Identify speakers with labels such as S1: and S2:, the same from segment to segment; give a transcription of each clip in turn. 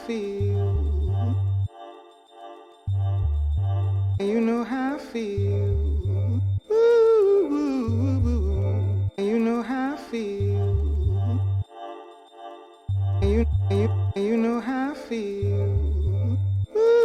S1: feel. You know how I feel. Ooh, you know how I feel. You know how I feel. Ooh.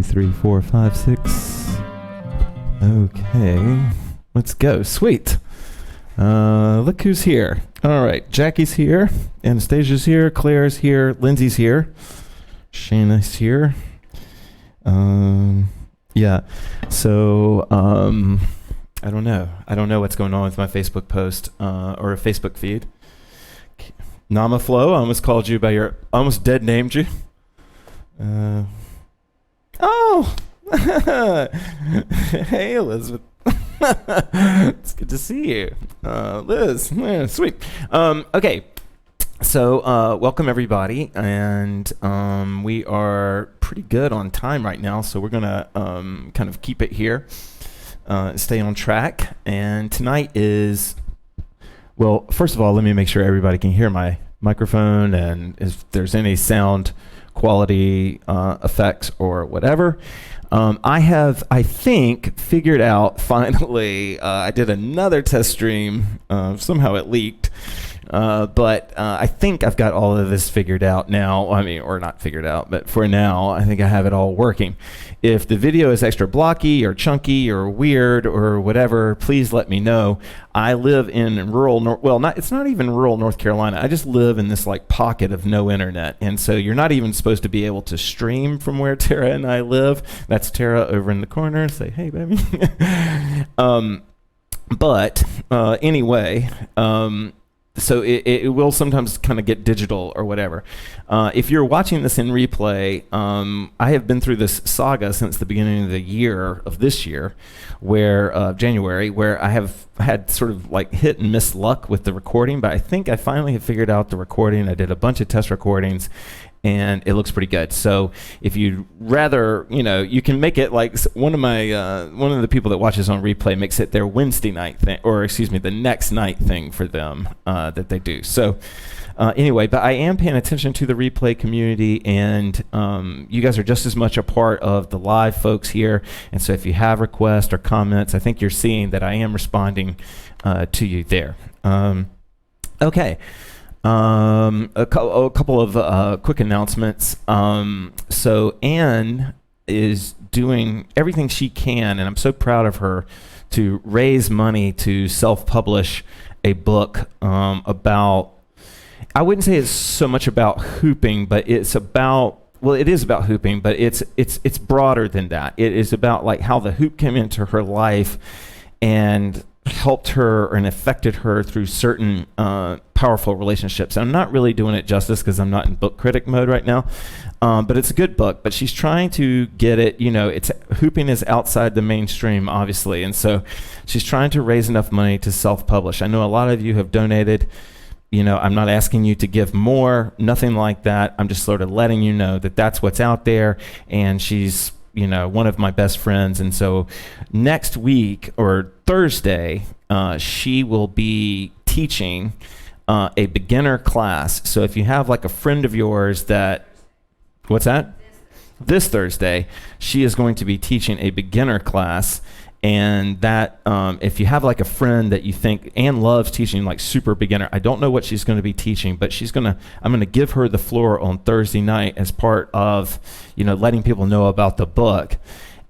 S2: 3, 4, 5, 6. Okay, let's go. Sweet. Look who's here. All right, Jackie's here, Anastasia's here, Claire's here, Lindsay's here, Shayna's here. Yeah. So I don't know. I don't know what's going on with my Facebook post or a Facebook feed. Namaflo, I almost called you by your, almost dead named you. Oh, hey Elizabeth. It's good to see you, Liz. Yeah, sweet. Okay, so welcome everybody, and we are pretty good on time right now, so we're gonna kind of keep it here, stay on track. And tonight is, well, first of all, let me make sure everybody can hear my microphone, and if there's any sound quality effects or whatever. I have, I think, figured out finally, I did another test stream, somehow it leaked, but I think I've got all of this figured out now. I mean, or not figured out, but for now, I think I have it all working. If the video is extra blocky or chunky or weird or whatever, please let me know. I live in rural, it's not even rural North Carolina. I just live in this like pocket of no internet. And so you're not even supposed to be able to stream from where Tara and I live. That's Tara over in the corner. Say, hey, baby. Anyway, so it will sometimes kind of get digital or whatever. If you're watching this in replay, I have been through this saga since the beginning of the year, of this year, where January, where I have had sort of like hit and miss luck with the recording, but I think I finally have figured out the recording. I did a bunch of test recordings, and it looks pretty good. So if you'd rather, you can make it like one of the people that watches on replay makes it their Wednesday night thing, or excuse me, the next night thing for them that they do. So anyway, but I am paying attention to the replay community, and you guys are just as much a part of the live folks here. And so if you have requests or comments, I think you're seeing that I am responding to you there. Okay. A couple of quick announcements. So Anne is doing everything she can, and I'm so proud of her, to raise money to self-publish a book about, I wouldn't say it's so much about hooping, but it's about, well, it is about hooping, but it's broader than that. It is about like how the hoop came into her life and helped her and affected her through certain powerful relationships. I'm not really doing it justice because I'm not in book critic mode right now, but it's a good book. But she's trying to get it, it's hooping is outside the mainstream, obviously, and so she's trying to raise enough money to self-publish. I know a lot of you have donated. I'm not asking you to give more, nothing like that. I'm just sort of letting you know that that's what's out there, and she's one of my best friends. And so next week or Thursday, she will be teaching a beginner class. So if you have like a friend of yours that, what's that? This Thursday, she is going to be teaching a beginner class. And that if you have like a friend that you think Anne loves teaching, like super beginner, I don't know what she's going to be teaching, but I'm going to give her the floor on Thursday night as part of, letting people know about the book.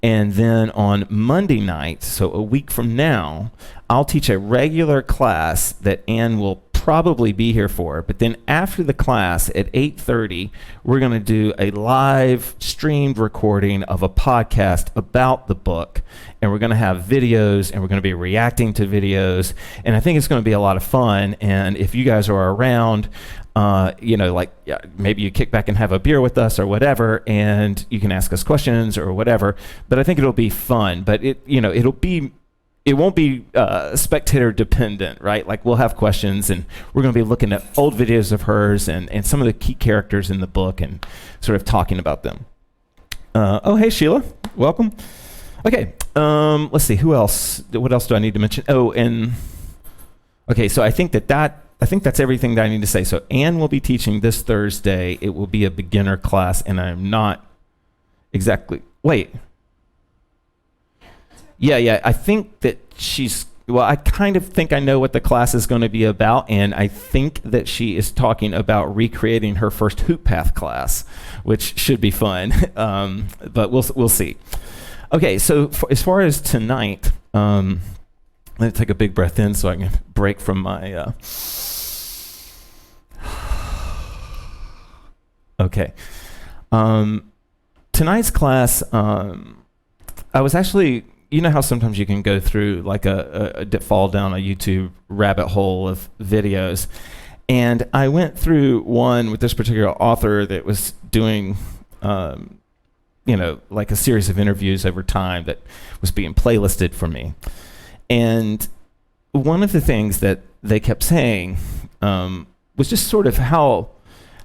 S2: And then on Monday night, so a week from now, I'll teach a regular class that Anne will probably be here for. But then after the class at 8:30, we're going to do a live streamed recording of a podcast about the book. And we're going to have videos, and we're going to be reacting to videos. And I think it's going to be a lot of fun. And if you guys are around, maybe you kick back and have a beer with us or whatever, and you can ask us questions or whatever. But I think it'll be fun. But it won't be spectator dependent, right? Like we'll have questions, and we're going to be looking at old videos of hers and some of the key characters in the book and sort of talking about them. Hey, Sheila, welcome. Okay, let's see, who else? What else do I need to mention? So I think that's everything that I need to say. So Anne will be teaching this Thursday. It will be a beginner class, and I'm not exactly, wait. Yeah, I think that I kind of think I know what the class is going to be about, and I think that she is talking about recreating her first HoopPath class, which should be fun, but we'll see. Okay, so as far as tonight, let me take a big breath in so I can break from my... Okay. Tonight's class, I was actually... how sometimes you can go through like fall down a YouTube rabbit hole of videos. And I went through one with this particular author that was doing, like a series of interviews over time that was being playlisted for me. And one of the things that they kept saying was just sort of how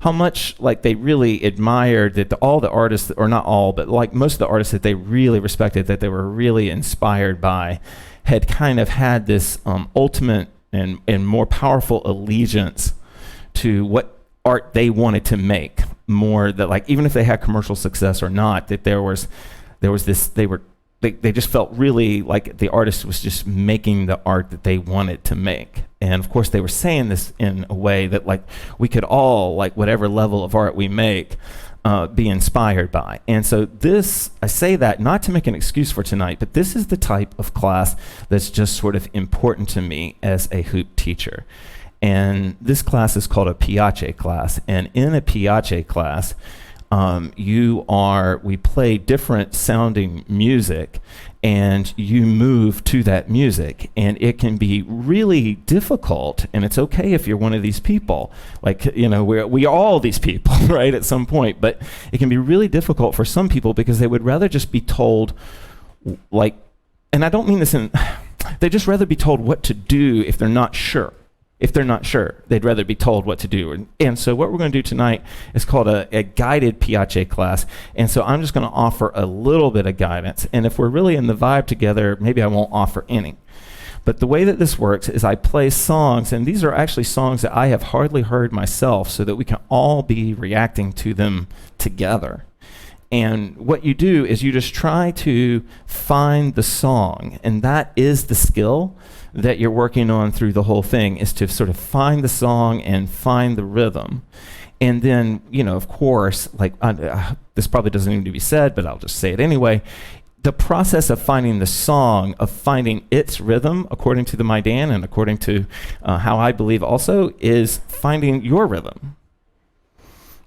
S2: much like they really admired that all the artists, or not all, but like most of the artists that they really respected, that they were really inspired by, had kind of had this ultimate and more powerful allegiance to what art they wanted to make, more that like even if they had commercial success or not, that there was this, they just felt really like the artist was just making the art that they wanted to make. And of course they were saying this in a way that like we could all, like whatever level of art we make, be inspired by. And so this, I say that not to make an excuse for tonight, but this is the type of class that's just sort of important to me as a hoop teacher. And this class is called a Piace class. And in a Piace class, we play different sounding music, and you move to that music, and it can be really difficult, and it's okay if you're one of these people, like, we are all these people, right, at some point, but it can be really difficult for some people because they would rather just be told, like, and I don't mean this they just rather be told what to do if they're not sure. If they're not sure, they'd rather be told what to do. And so what we're going to do tonight is called a guided Piace class. And so I'm just going to offer a little bit of guidance. And if we're really in the vibe together, maybe I won't offer any. But the way that this works is I play songs, and these are actually songs that I have hardly heard myself, so that we can all be reacting to them together. And what you do is you just try to find the song, and that is the skill that you're working on through the whole thing, is to sort of find the song and find the rhythm. And then, of course, like this probably doesn't need to be said, but I'll just say it anyway. The process of finding the song, of finding its rhythm, according to the Maidan and according to how I believe also, is finding your rhythm.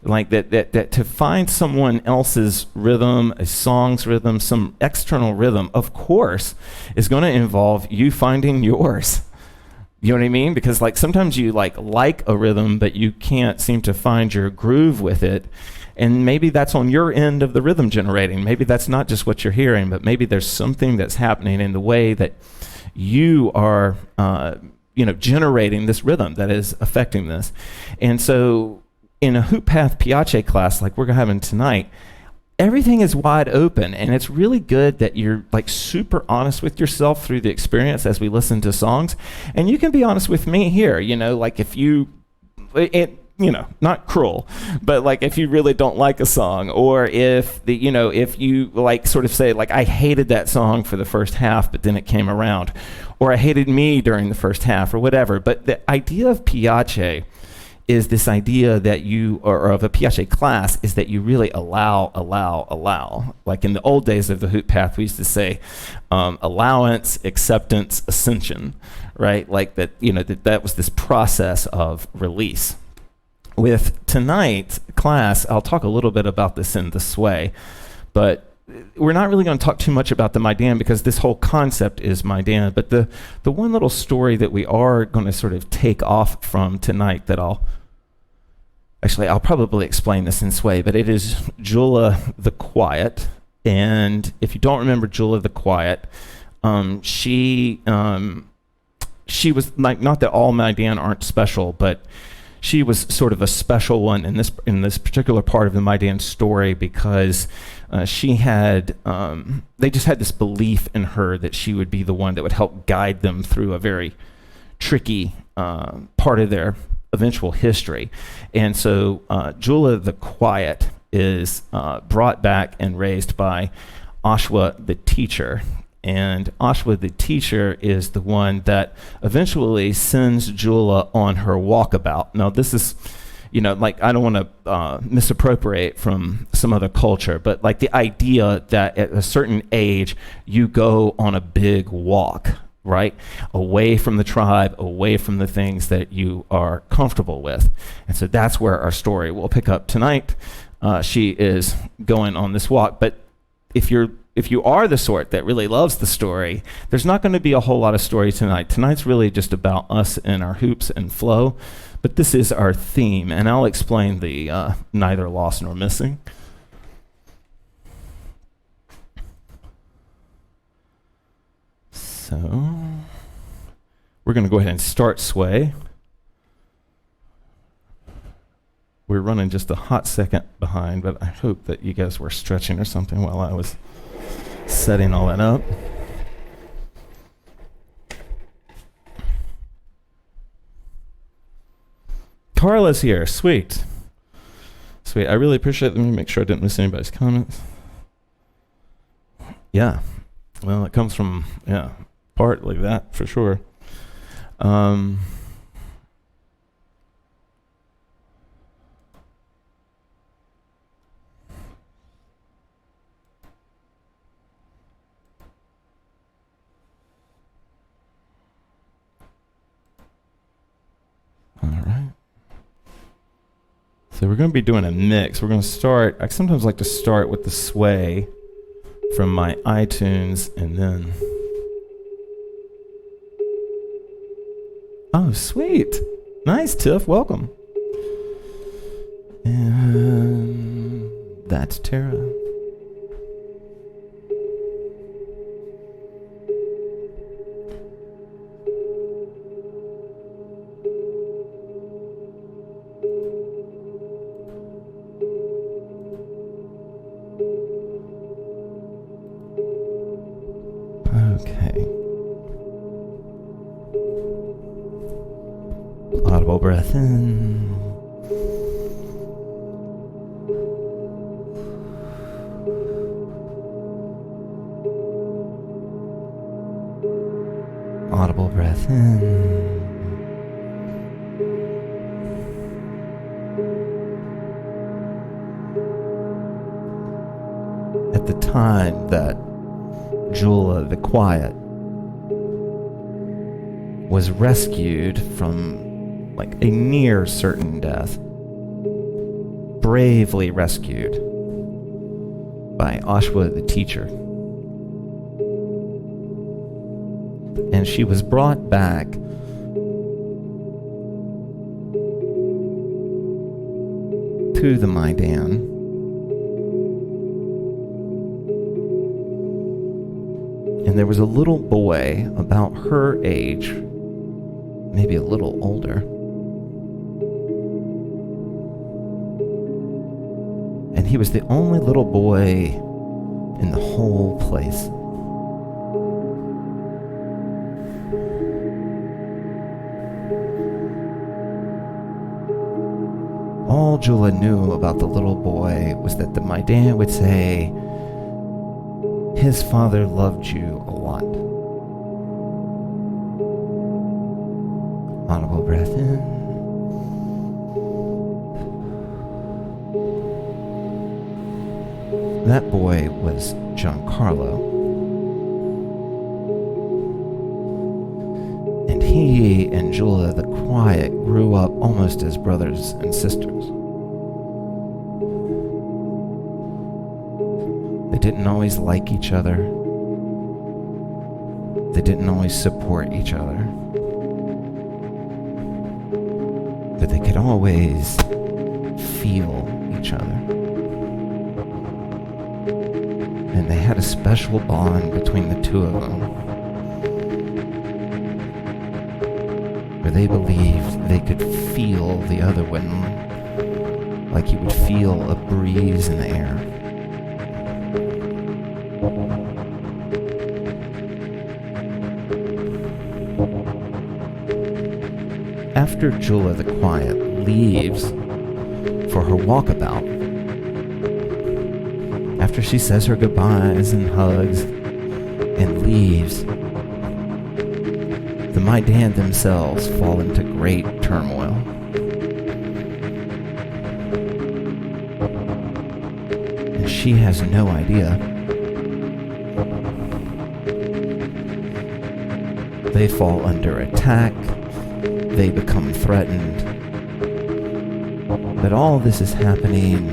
S2: Like that to find someone else's rhythm, a song's rhythm, some external rhythm, of course, is going to involve you finding yours. You know what I mean? Because like sometimes you like a rhythm, but you can't seem to find your groove with it. And maybe that's on your end of the rhythm generating. Maybe that's not just what you're hearing, but maybe there's something that's happening in the way that you are, generating this rhythm that is affecting this. And so in a HoopPath Piace class like we're having tonight, everything is wide open, and it's really good that you're like super honest with yourself through the experience as we listen to songs. And you can be honest with me here, like if you, not cruel, but like if you really don't like a song, or if if you like sort of say like, I hated that song for the first half, but then it came around, or I hated me during the first half, or whatever. But the idea of Piace is this idea that or of a Piace class, is that you really allow. Like in the old days of the HoopPath, we used to say allowance, acceptance, ascension, right? Like that, that was this process of release. With tonight's class, I'll talk a little bit about this in this way, but we're not really going to talk too much about the Maidan because this whole concept is Maidan. But the one little story that we are going to sort of take off from tonight that I'll probably explain this in this way, but it is Julah the Quiet. And if you don't remember Julah the Quiet, she was like, not that all Maidan aren't special, but she was sort of a special one in this particular part of the Maidan story because she had they just had this belief in her that she would be the one that would help guide them through a very tricky part of their eventual history. And so Julah the Quiet is brought back and raised by Ashwa the teacher. And Ashwa the teacher is the one that eventually sends Julah on her walkabout. Now this is, like I don't want to misappropriate from some other culture, but like the idea that at a certain age you go on a big walk, right? Away from the tribe, away from the things that you are comfortable with. And so that's where our story will pick up tonight. She is going on this walk, but if you are the sort that really loves the story, there's not going to be a whole lot of story tonight. Tonight's really just about us and our hoops and flow, but this is our theme, and I'll explain the neither lost nor missing. So we're going to go ahead and start sway. We're running just a hot second behind, but I hope that you guys were stretching or something while I was setting all that up. Carla's here. Sweet. I really appreciate it. Let me make sure I didn't miss anybody's comments. Yeah. Well, it comes from, part like that for sure. All right. So we're going to be doing a mix. We're going to start, I sometimes like to start with the sway from my iTunes and then... Oh, sweet. Nice, Tiff. Welcome. And that's Tara. Okay. Audible breath in. Audible breath in. At the time that Julah the Quiet was rescued from like a near certain death, bravely rescued by Ashwa the teacher, and she was brought back to the Maidan. And there was a little boy about her age, maybe a little older. And he was the only little boy in the whole place. All Julah knew about the little boy was that the Maidan would say, his father loved you a lot. Audible breath in. That boy was Giancarlo. And he and Julah the Quiet grew up almost as brothers and sisters. They didn't always like each other. They didn't always support each other. But they could always feel each other. And they had a special bond between the two of them, where they believed they could feel the other one like you would feel a breeze in the air. After Julah the Quiet leaves for her walkabout, after she says her goodbyes and hugs and leaves, the Maidan themselves fall into great turmoil. And she has no idea. They fall under attack. They become threatened. But all this is happening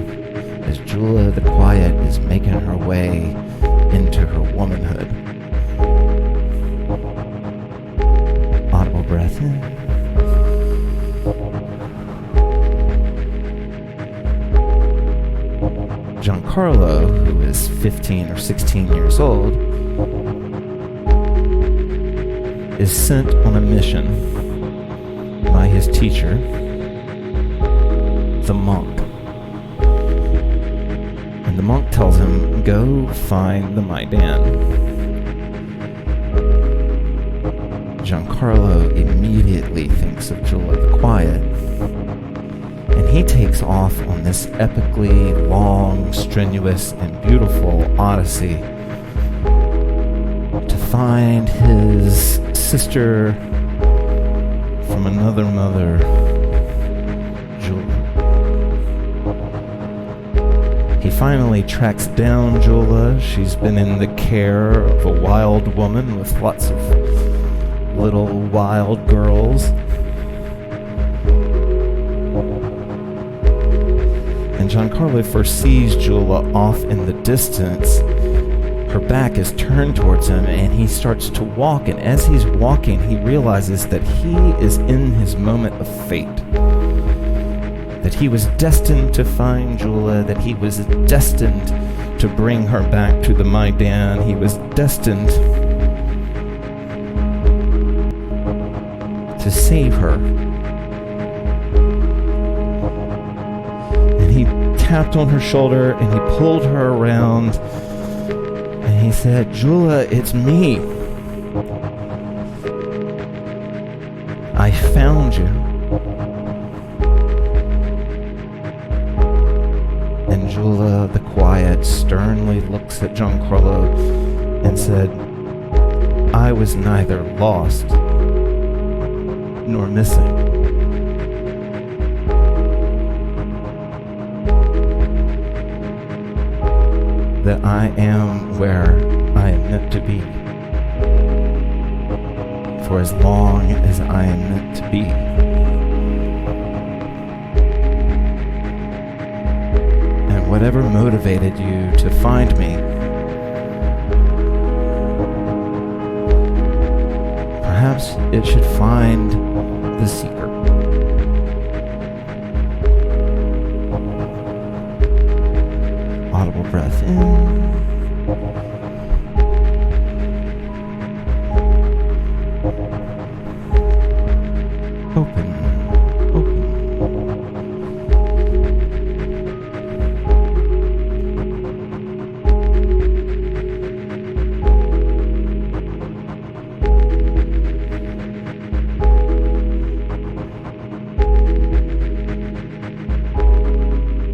S2: as Julah the Quiet is making her way into her womanhood. Audible breath in. Giancarlo, who is 15 or 16 years old, is sent on a mission by his teacher, the monk. And the monk tells him, go find the Maidan. Giancarlo immediately thinks of Julah the Quiet, and he takes off on this epically long, strenuous, and beautiful odyssey to find his sister from another mother, Julah. He finally tracks down Julah. She's been in the care of a wild woman with lots of little wild girls. And Giancarlo first sees Julah off in the distance. Her back is turned towards him, and he starts to walk, and as he's walking, he realizes that he is in his moment of fate. That he was destined to find Julah, that he was destined to bring her back to the Maidan. He was destined to save her. And he tapped on her shoulder, and he pulled her around, and he said, Julah, it's me. I found you. And Julah the Quiet sternly looks at Giancarlo and said, I was neither lost nor missing. That I am where I am meant to be, for as long as I am meant to be. And whatever motivated you to find me, perhaps it should find the seeker. Audible breath in. Open.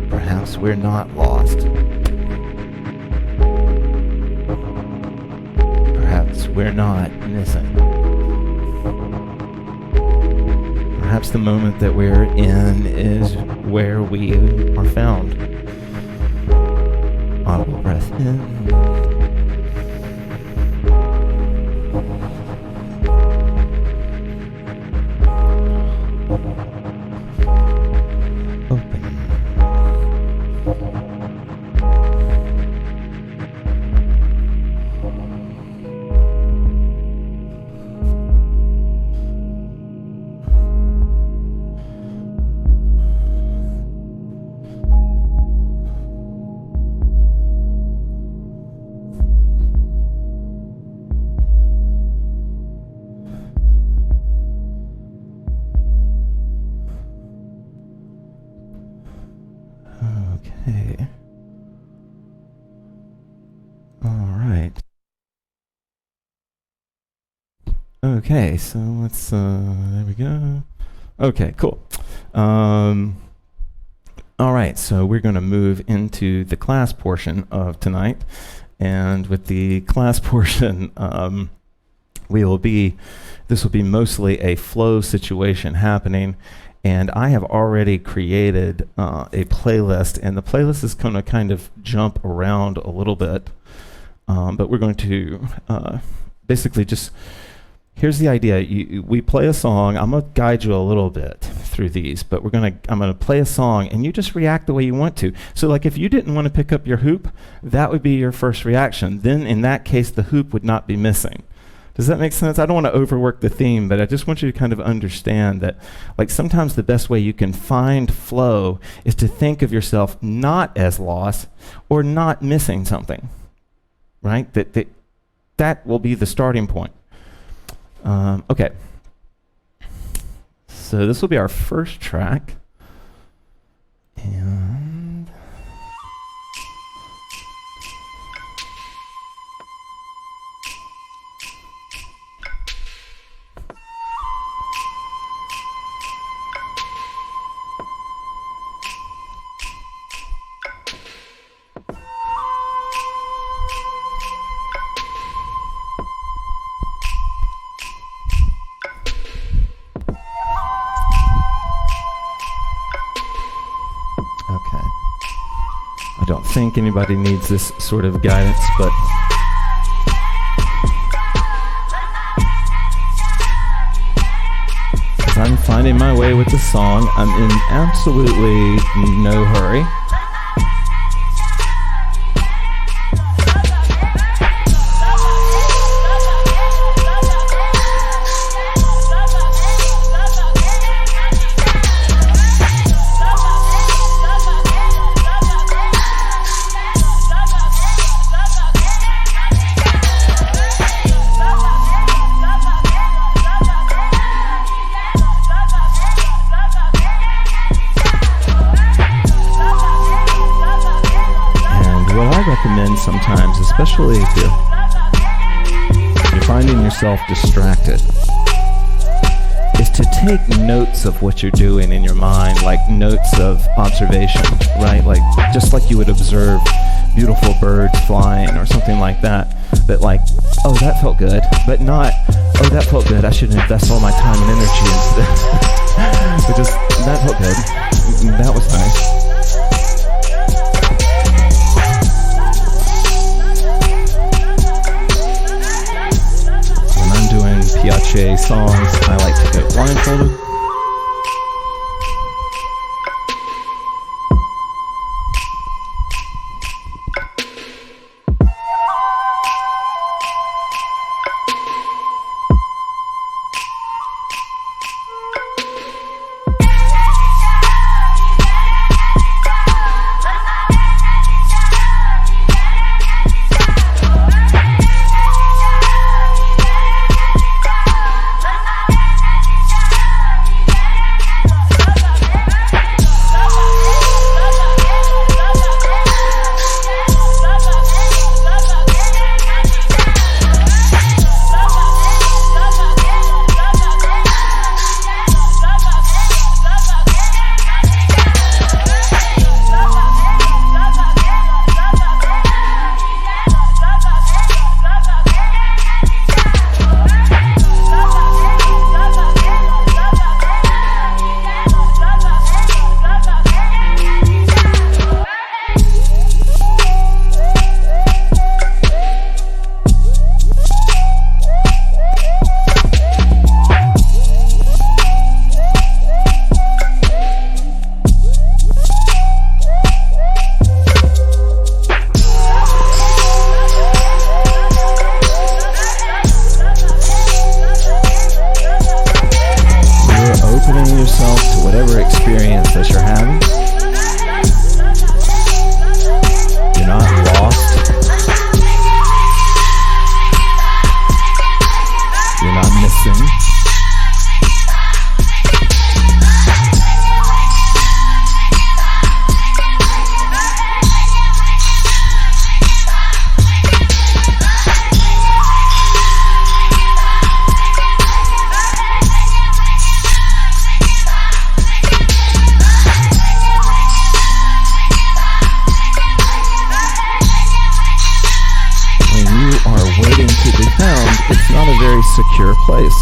S2: Perhaps we're not lost. Perhaps we're not missing. Perhaps the moment that we're in is where we are found. Audible breath in. Okay. All right. Okay, so let's, there we go. Okay, cool. All right, so we're going to move into the class portion of tonight. And with the class portion, this will be mostly a flow situation happening. And I have already created a playlist, and the playlist is going to kind of jump around a little bit. But we're going to basically just, here's the idea. We play a song. I'm going to guide you a little bit through these, but I'm going to play a song, and you just react the way you want to. So like if you didn't want to pick up your hoop, that would be your first reaction. Then in that case, the hoop would not be missing. Does that make sense? I don't want to overwork the theme, but I just want you to kind of understand that like sometimes the best way you can find flow is to think of yourself not as lost or not missing something, right? That will be the starting point. Okay. So this will be our first track. And I don't think anybody needs this sort of guidance, but as I'm finding my way with the song, I'm in absolutely no hurry. Sometimes, especially if you're finding yourself distracted, is to take notes of what you're doing in your mind, like notes of observation, right? Like just like you would observe beautiful birds flying or something like that. That like, oh, that felt good, but not, oh, that felt good, I should invest all my time and energy into that. But just, that felt good. That was nice. When I'm doing Piace songs, I like to get blindfolded. Secure place.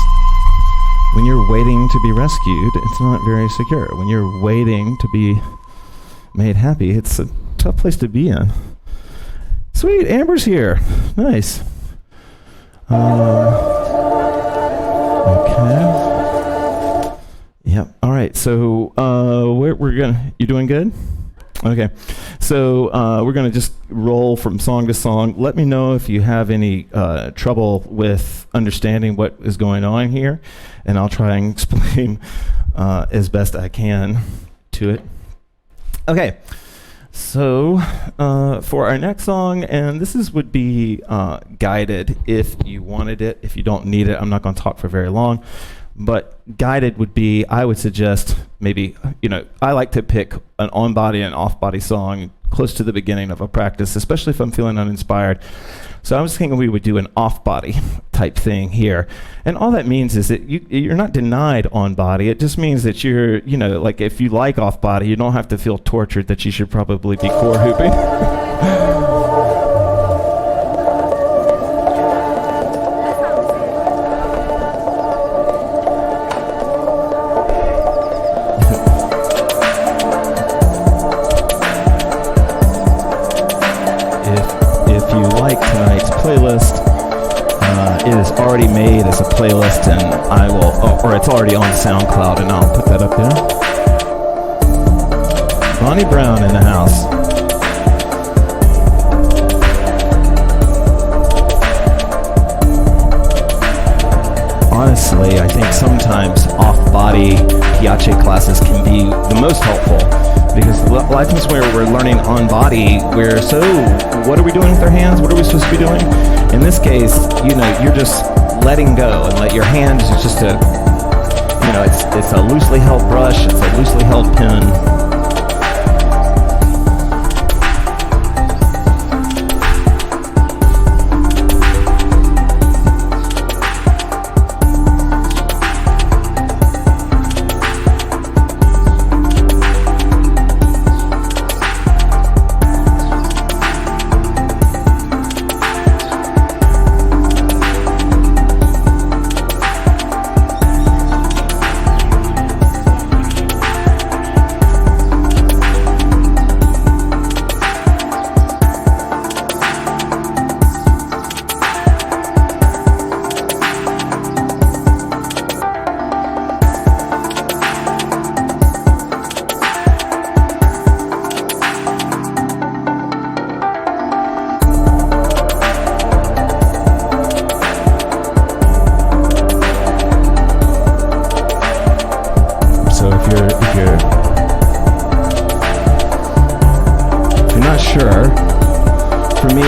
S2: When you're waiting to be rescued, it's not very secure. When you're waiting to be made happy, it's a tough place to be in. Sweet, Amber's here. Nice. Okay. Yep. All right. So we're gonna. You doing good? Okay. So we're gonna just roll from song to song. Let me know if you have any trouble with understanding what is going on here, and I'll try and explain as best I can to it. Okay. So for our next song, and this would be guided if you wanted it. If you don't need it, I'm not going to talk for very long. But guided would be, I would suggest maybe, I like to pick an on-body and off-body song close to the beginning of a practice, especially if I'm feeling uninspired. So I was thinking we would do an off-body type thing here. And all that means is that you're not denied on-body. It just means that you're, like if you like off-body, you don't have to feel tortured that you should probably be core hooping. Playlist. It is already made as a playlist, and I will, or it's already on SoundCloud, and I'll put that up there. Bonnie Brown in the house. Honestly, I think sometimes off-body Piace classes can be the most helpful. Because a lot of times where we're learning on body, what are we doing with our hands? What are we supposed to be doing? In this case, you're just letting go and let your hands just it's a loosely held brush, it's a loosely held pen.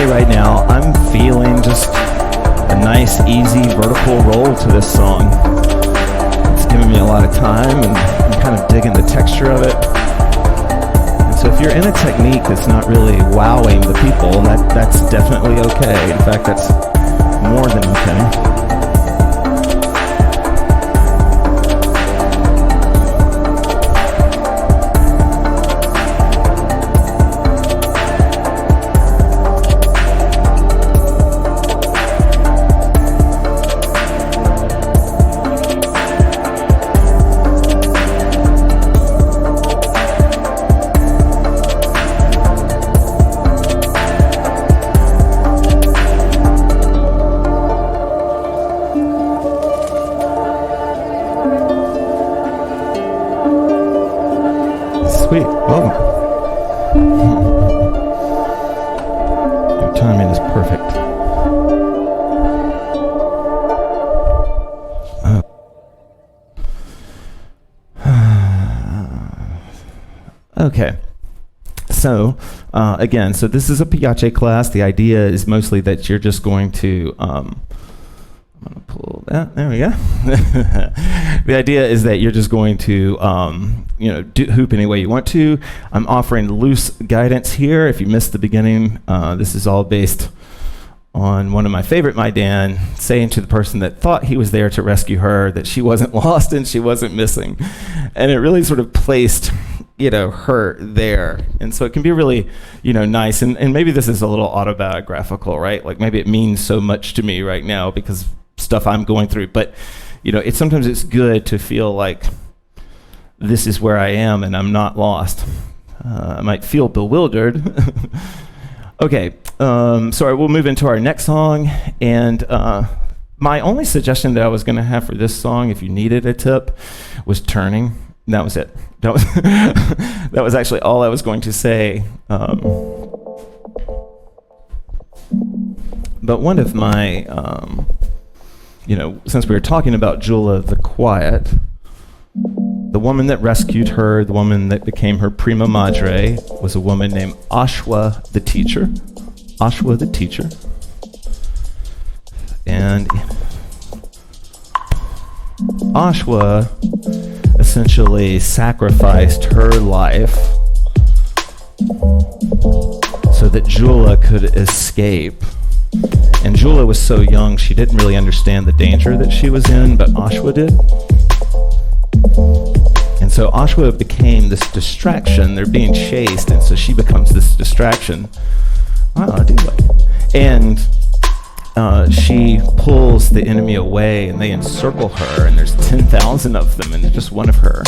S2: me right now, I'm feeling just a nice, easy vertical roll to this song. It's giving me a lot of time, and I'm kind of digging the texture of it. And so if you're in a technique that's not really wowing the people, that's definitely okay. In fact, that's more than okay. Sweet. Whoa. Your timing is perfect. Okay. So, again, so this is a Piace class. The idea is mostly that you're just going to I'm going to pull that. There we go. The idea is that you're just going to, hoop any way you want to. I'm offering loose guidance here. If you missed the beginning, this is all based on one of my favorite My Dan saying to the person that thought he was there to rescue her that she wasn't lost and she wasn't missing. And it really sort of placed, her there. And so it can be really, nice. And maybe this is a little autobiographical, right? Like maybe it means so much to me right now because stuff I'm going through, but sometimes it's good to feel like this is where I am and I'm not lost. I might feel bewildered. Okay, so we'll move into our next song, and my only suggestion that I was going to have for this song, if you needed a tip, was turning. And that was it. That was that was actually all I was going to say. But one of my since we were talking about Julah the Quiet, the woman that rescued her, the woman that became her prima madre, was a woman named Ashwa the teacher. Ashwa the teacher. And Ashwa essentially sacrificed her life so that Julah could escape. And Julah was so young, she didn't really understand the danger that she was in, but Ashwa did. And so Ashwa became this distraction. They're being chased, and so she becomes this distraction. Wow, I do like it. And she pulls the enemy away, and they encircle her, and there's 10,000 of them, and just one of her.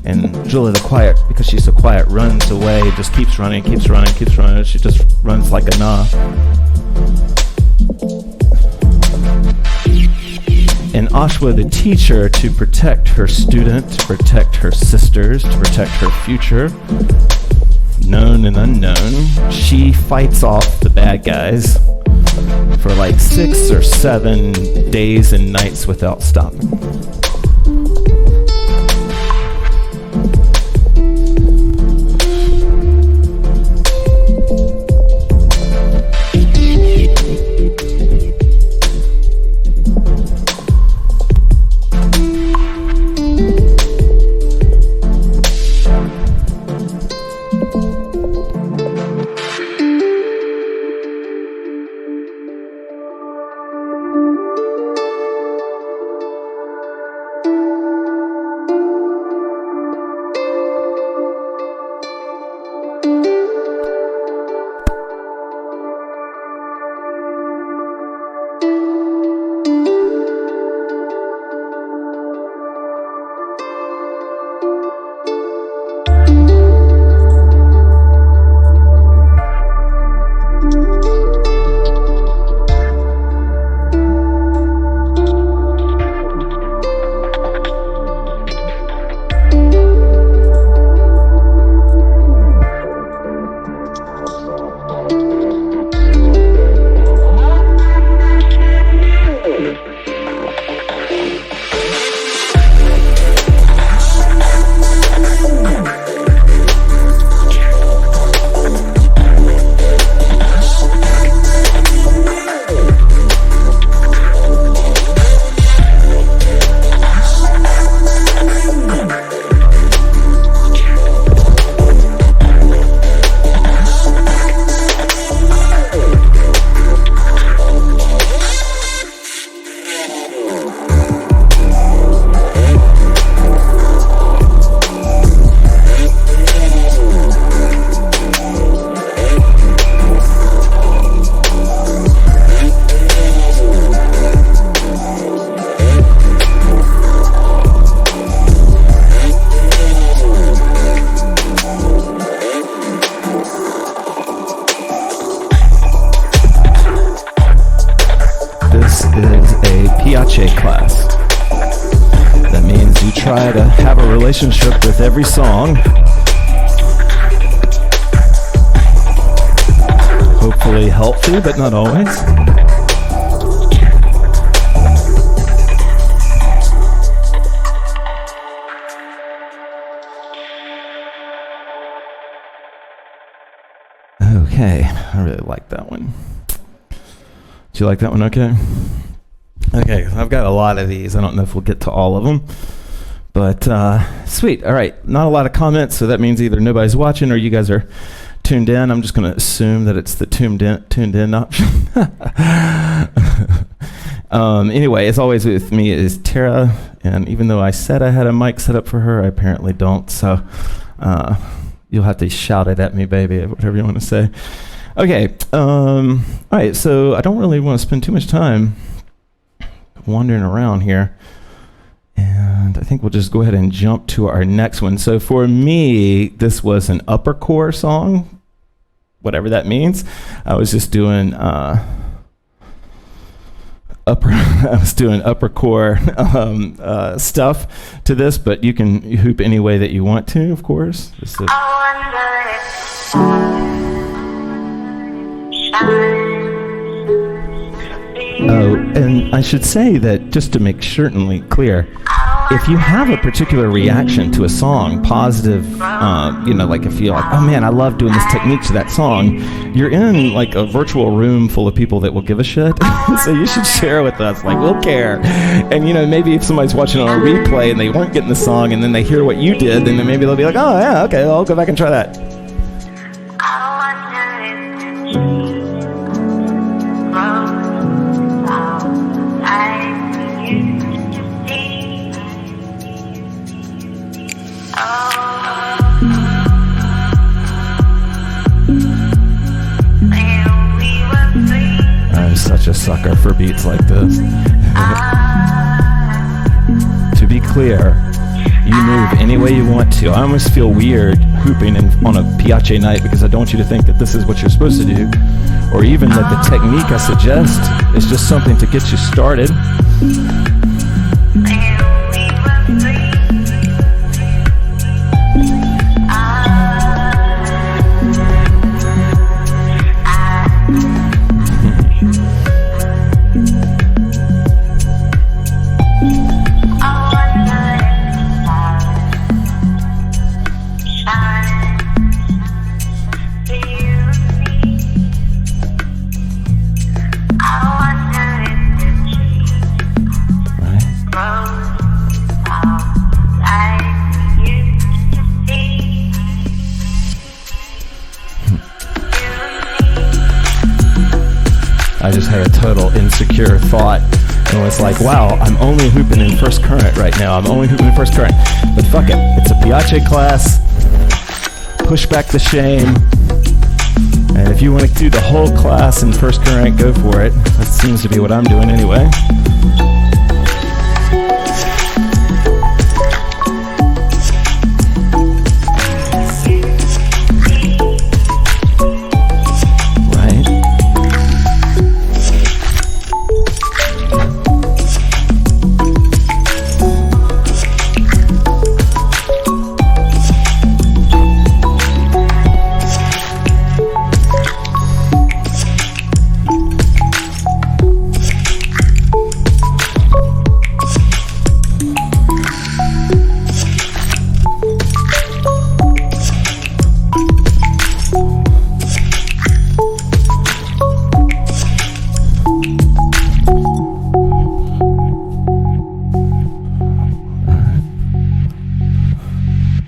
S2: And Julah the Quiet, because she's so quiet, runs away, just keeps running. She just runs like a nah. And Ashwa the teacher, to protect her student, to protect her sisters, to protect her future, known and unknown, she fights off the bad guys for like 6 or 7 days and nights without stopping. is a Piace class. That means you try to have a relationship with every song. Hopefully healthy, but not always. Okay, I really like that one. Do you like that one okay? Okay, I've got a lot of these. I don't know if we'll get to all of them. But sweet. All right, not a lot of comments, so that means either nobody's watching or you guys are tuned in. I'm just going to assume that it's the tuned in option. Anyway, as always with me is Tara, and even though I said I had a mic set up for her, I apparently don't. So you'll have to shout it at me, baby, whatever you want to say. Okay. All right. So I don't really want to spend too much time wandering around here. And I think we'll just go ahead and jump to our next one. So for me, this was an upper core song, whatever that means. I was just doing upper core stuff to this, but you can hoop any way that you want to, of course. Oh, and I should say that just to make certainly clear, if you have a particular reaction to a song, positive, like if you're like, oh man, I love doing this technique to that song, you're in like a virtual room full of people that will give a shit. So you should share with us, like we'll care. And maybe if somebody's watching on a replay and they weren't getting the song and then they hear what you did, then maybe they'll be like, oh yeah, okay, I'll go back and try that. I'm such a sucker for beats like this. To be clear, you move any way you want to. I almost feel weird hooping on a Piace night because I don't want you to think that this is what you're supposed to do, or even that the technique I suggest is just something to get you started. I just had a total insecure thought and was like, wow, I'm only hooping in first current right now. I'm only hooping in first current. But fuck it. It's a Piace class. Push back the shame. And if you want to do the whole class in first current, go for it. That seems to be what I'm doing anyway.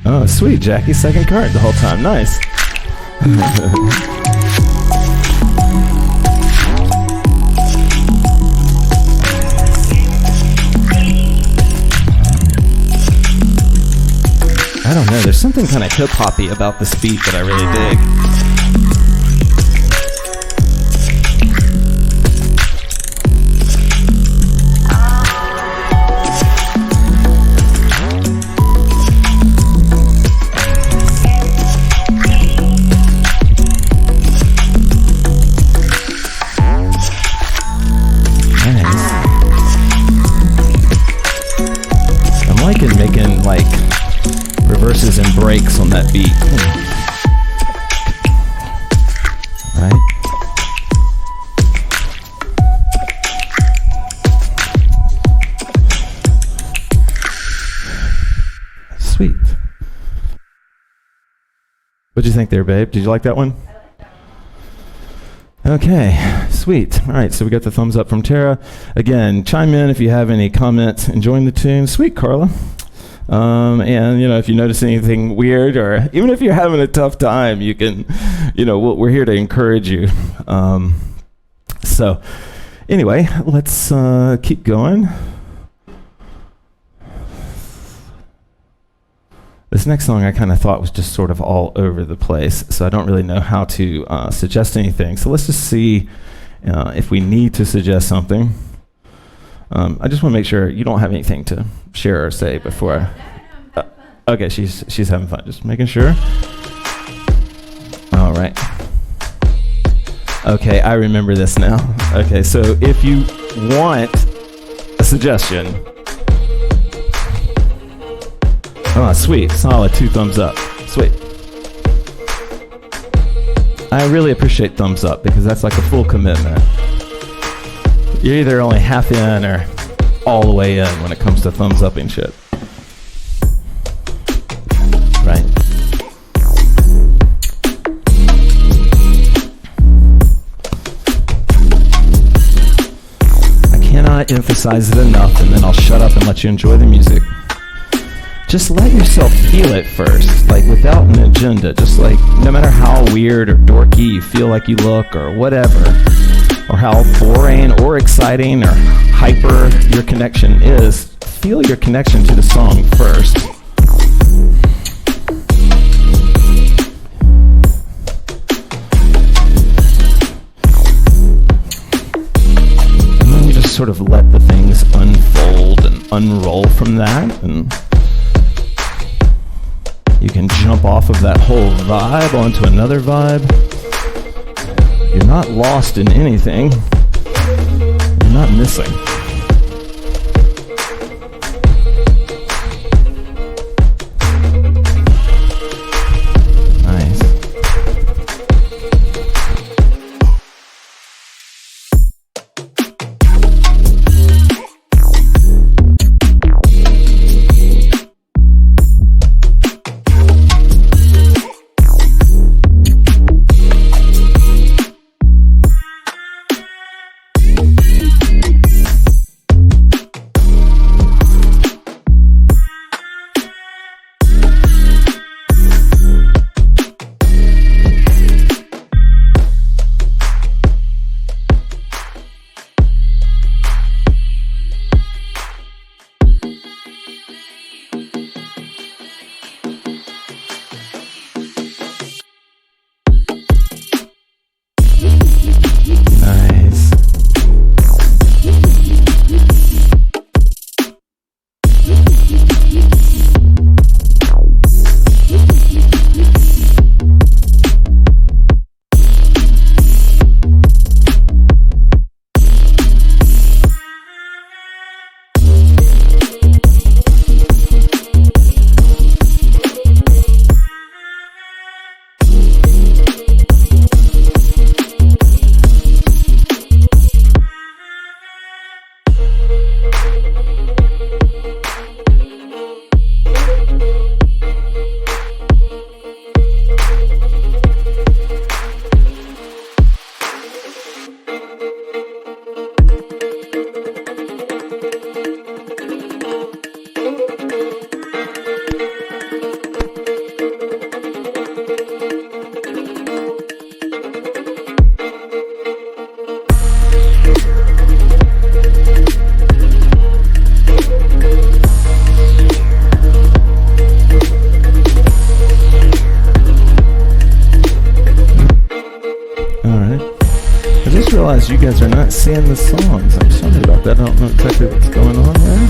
S2: Oh, sweet, Jackie. Second current the whole time. Nice. I don't know. There's something kind of hip-hoppy about this beat that I really dig. Nice. breaks on that beat. Right? Sweet. What'd you think there, babe? Did you like that one? Okay, sweet. All right, so we got the thumbs up from Tara. Again, chime in if you have any comments enjoying the tune. Sweet, Carla. And, if you notice anything weird, or even if you're having a tough time, you can, we're here to encourage you. So anyway, let's keep going. This next song I kind of thought was just sort of all over the place, so I don't really know how to suggest anything. So let's just see if we need to suggest something. I just want to make sure you don't have anything to share or say before. Okay, she's having fun. Just making sure. All right. Okay, I remember this now. Okay, so if you want a suggestion. Oh, sweet. Solid. 2 thumbs up. Sweet. I really appreciate thumbs up because that's like a full commitment. You're either only half in or all the way in when it comes to thumbs upping shit. Right? I cannot emphasize it enough, and then I'll shut up and let you enjoy the music. Just let yourself feel it first, like without an agenda. Just like no matter how weird or dorky you feel like you look or whatever, or how boring or exciting or hyper your connection is, feel your connection to the song first. And then you just sort of let the things unfold and unroll from that, and you can jump off of that whole vibe onto another vibe. You're not lost in anything. You're not missing. Nice. realize you guys are not seeing the songs. I'm sorry about that. I don't know exactly what's going on there.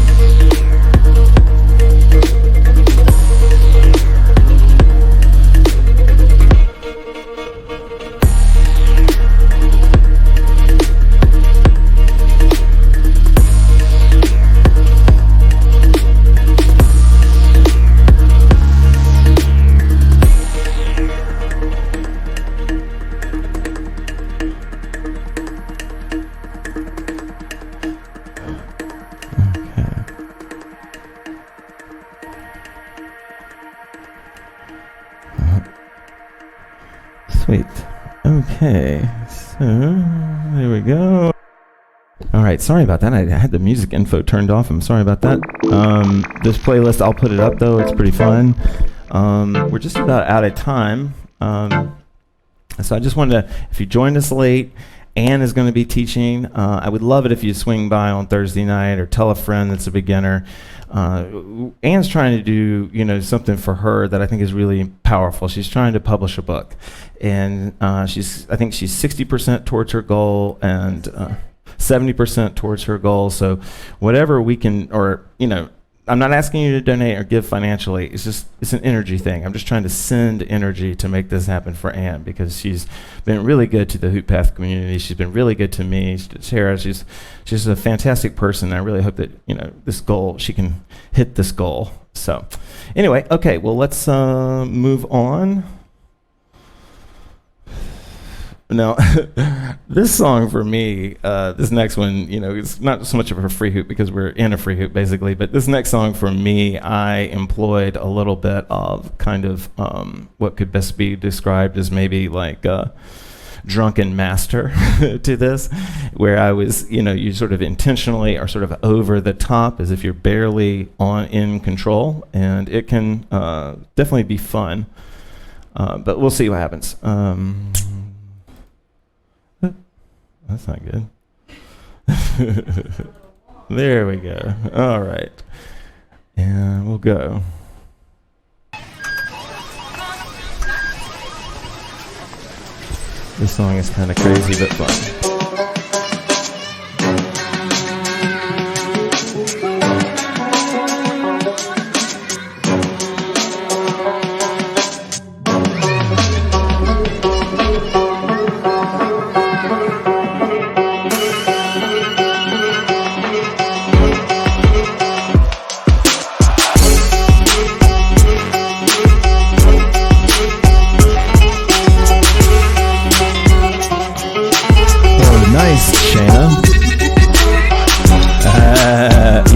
S2: Sweet. Okay, so there we go. All right, sorry about that. I had the music info turned off. I'm sorry about that. This playlist, I'll put it up though. It's pretty fun. We're just about out of time. So I just wanted to, if you joined us late, Anne is going to be teaching. I would love it if you swing by on Thursday night or tell a friend that's a beginner. Anne's trying to do, something for her that I think is really powerful. She's trying to publish a book, and I think she's 60% towards her goal and 70% towards her goal. So whatever we can, I'm not asking you to donate or give financially. It's an energy thing. I'm just trying to send energy to make this happen for Anne, because she's been really good to the HoopPath community. She's been really good to me, to Tara. She's a fantastic person. I really hope that, this goal, she can hit this goal. So anyway, okay, well, let's move on. Now, this song for me, this next one, it's not so much of a free hoop because we're in a free hoop basically, but this next song for me, I employed a little bit of kind of what could best be described as maybe like drunken master to this, where I was, you sort of intentionally are sort of over the top as if you're barely in control, and it can definitely be fun, but we'll see what happens. That's not good. There we go. All right. And we'll go. This song is kind of crazy but fun.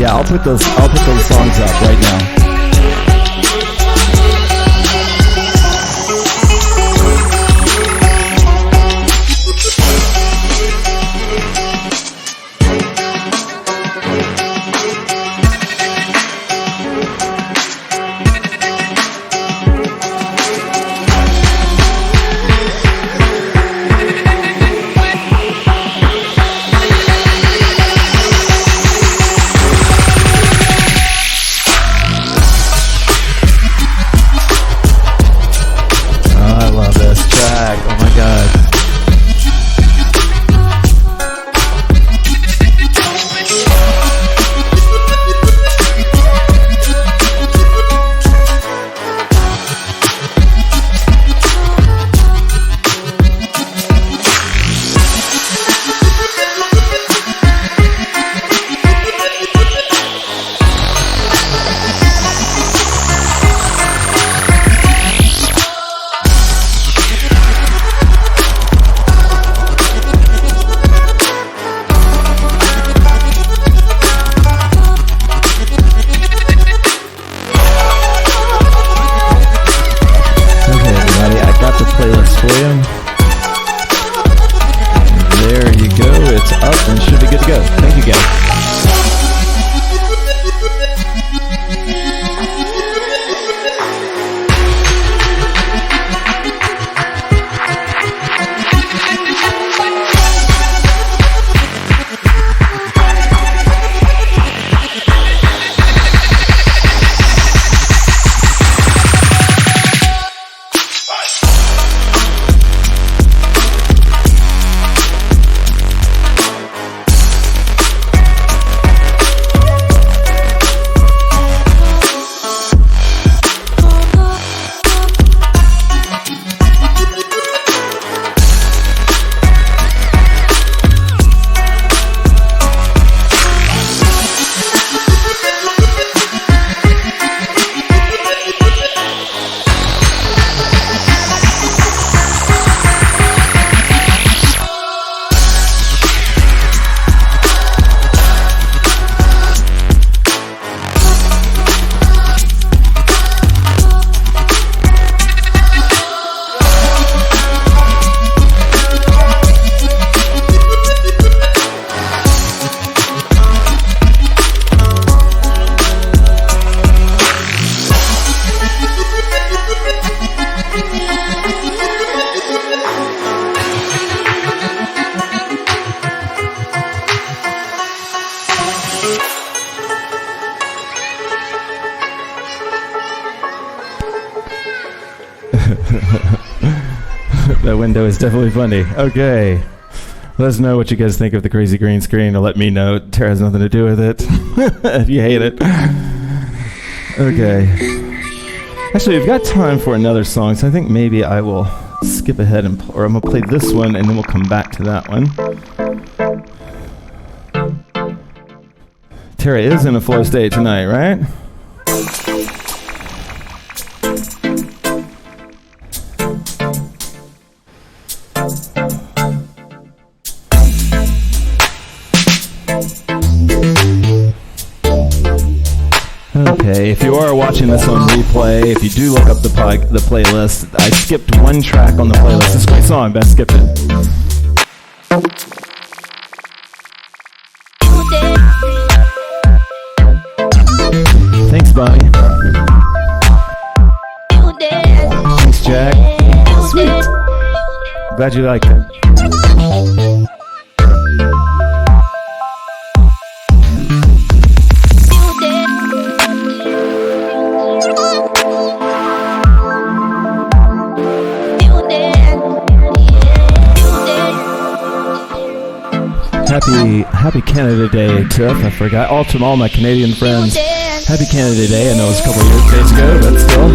S2: I'll put those songs up right now. photo window is definitely funny. Okay. Let us know what you guys think of the crazy green screen, or let me know. Tara has nothing to do with it. If you hate it. Okay. Actually, we've got time for another song, so I think maybe I will skip ahead or I'm going to play this one, and then we'll come back to that one. Tara is in a flow state tonight, right? Okay, if you are watching this on replay, if you do look up the playlist, I skipped one track on the playlist. It's a great song, but I skipped it. Thanks, Bonnie. Thanks, Jack. Sweet. Glad you liked it. Happy Canada Day, Tiff. I forgot. To all my Canadian friends. Happy Canada Day. I know it was a couple of days ago, but still.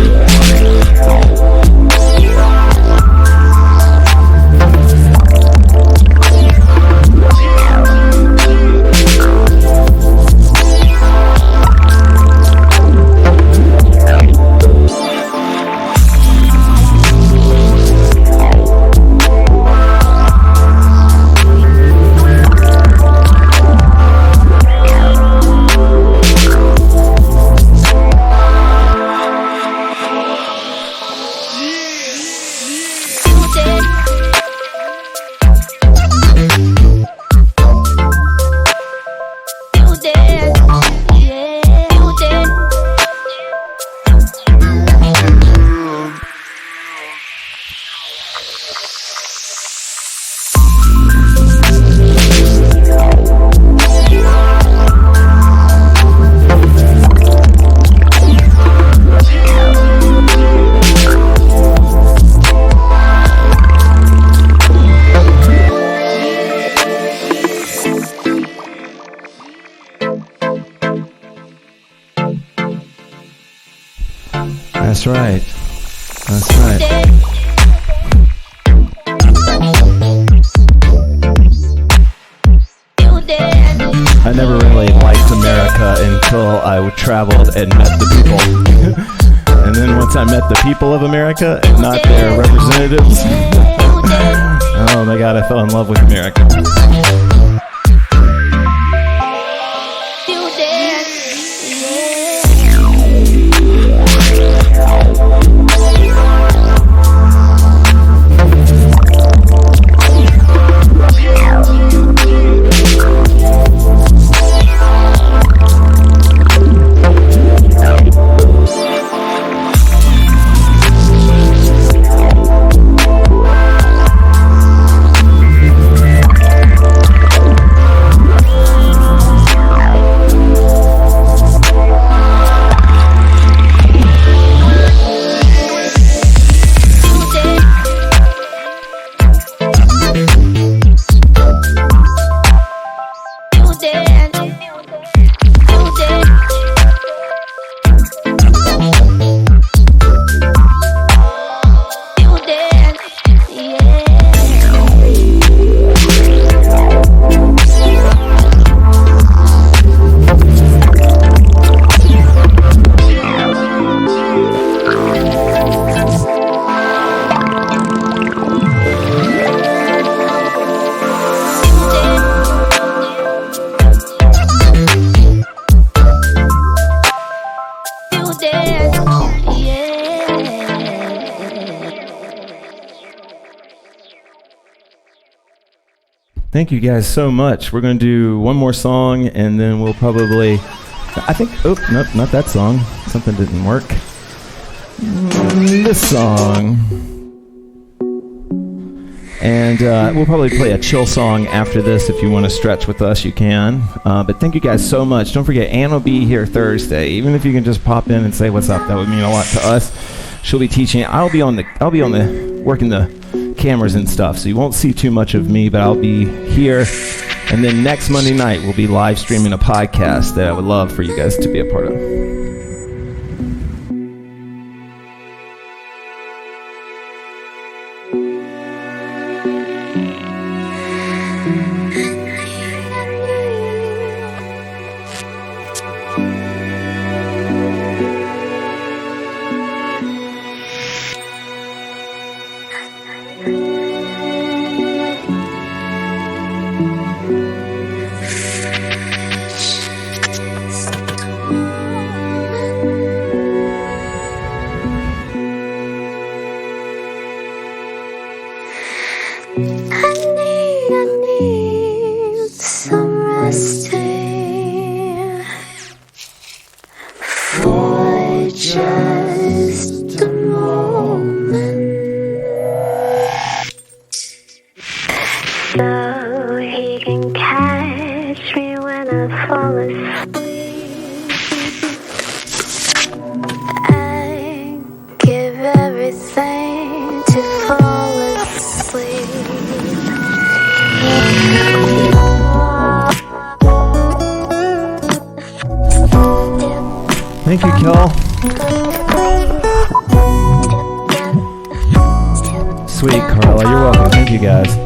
S2: That's right. That's right. I never really liked America until I traveled and met the people. And then once I met the people of America and not their representatives, oh my God, I fell in love with America. Thank you guys so much. We're going to do one more song, and then we'll probably, I think, oh, nope, not that song. Something didn't work. This song. And we'll probably play a chill song after this. If you want to stretch with us, you can. But thank you guys so much. Don't forget, Ann will be here Thursday. Even if you can just pop in and say what's up, that would mean a lot to us. She'll be teaching. I'll be on the working the cameras and stuff, so you won't see too much of me, but I'll be here. And then next Monday night, we'll be live streaming a podcast that I would love for you guys to be a part of. Thank you, Kel. Sweet, Carla. You're welcome. Thank you, guys.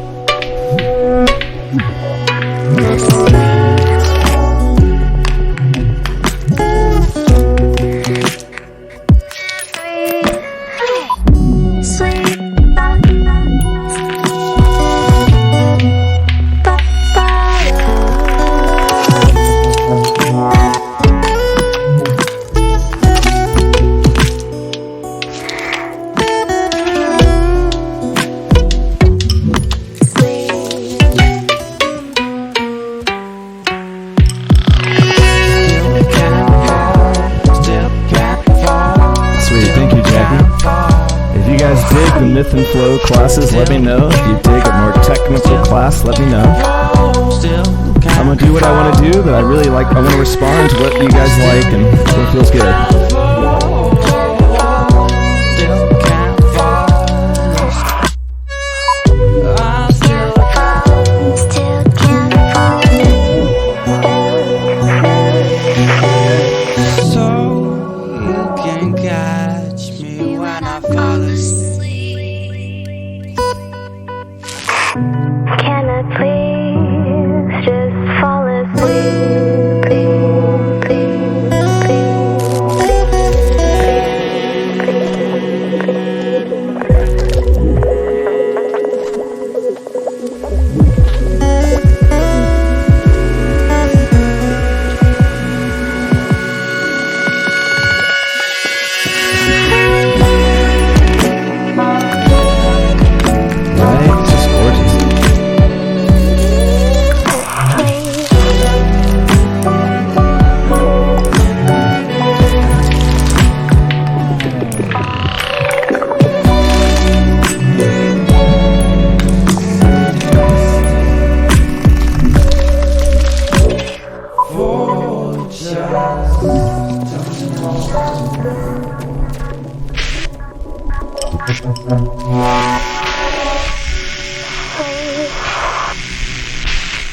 S2: Myth and flow classes, let me know. If you dig a more technical class, let me know. I'm gonna do what I want to do, but I really like, I want to respond to what you guys like and what feels good.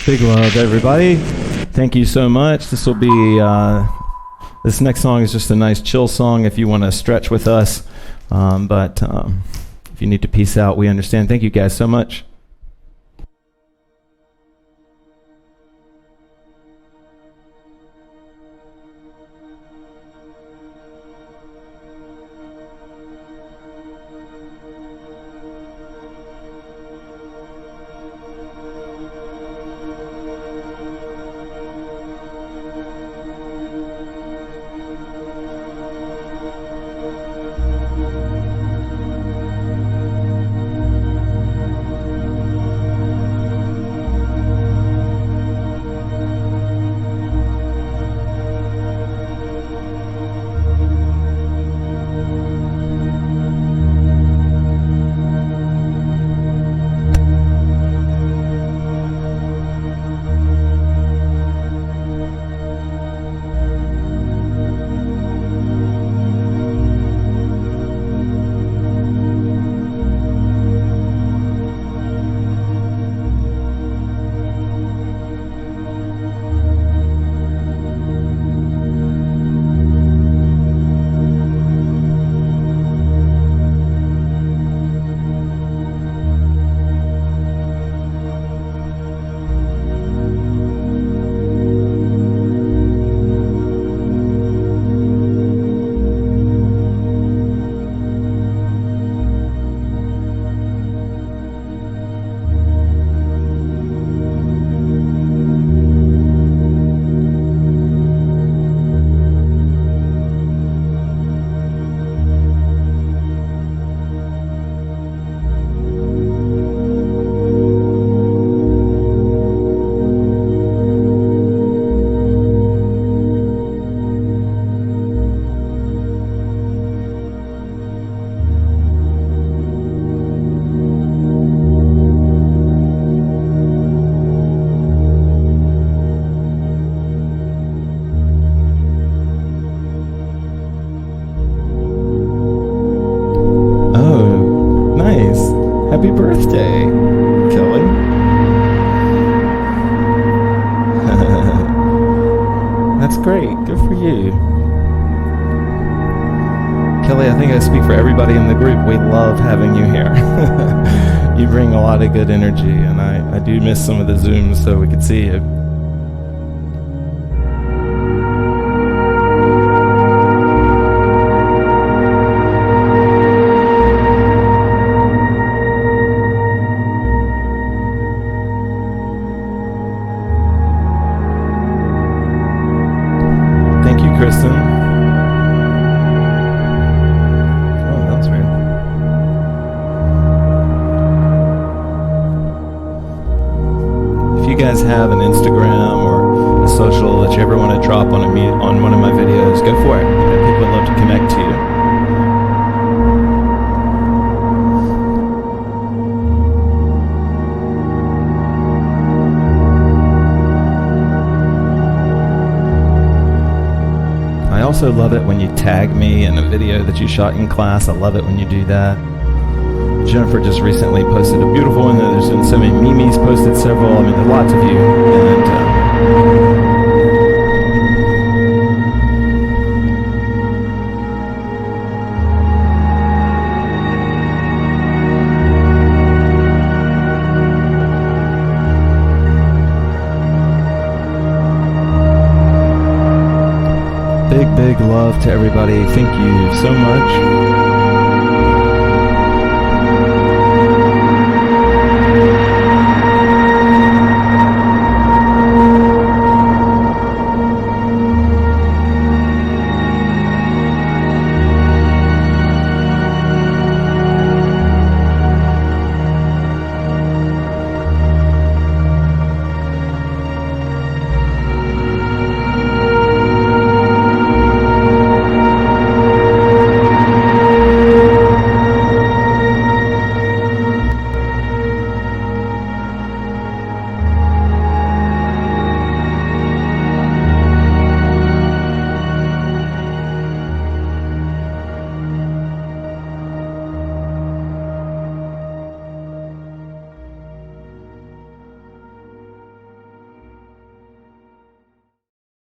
S2: Big love, everybody. Thank you so much. This will be, this next song is just a nice chill song if you want to stretch with us. But if you need to peace out, we understand. Thank you guys so much. That's great. Good for you. Kelly, I think I speak for everybody in the group. We love having you here. You bring a lot of good energy, and I do miss some of the Zooms so we could see you. Thank you, Kristen. Oh, that was weird. If you guys have an Instagram or a social that you ever want to drop on on one of my videos, go for it. People would love to connect to you. I also love it when you tag me in a video that you shot in class. I love it when you do that. Jennifer just recently posted a beautiful one. There's been so many Mimi's posted several. I mean, there are lots of you. And big love to everybody. Thank you so much.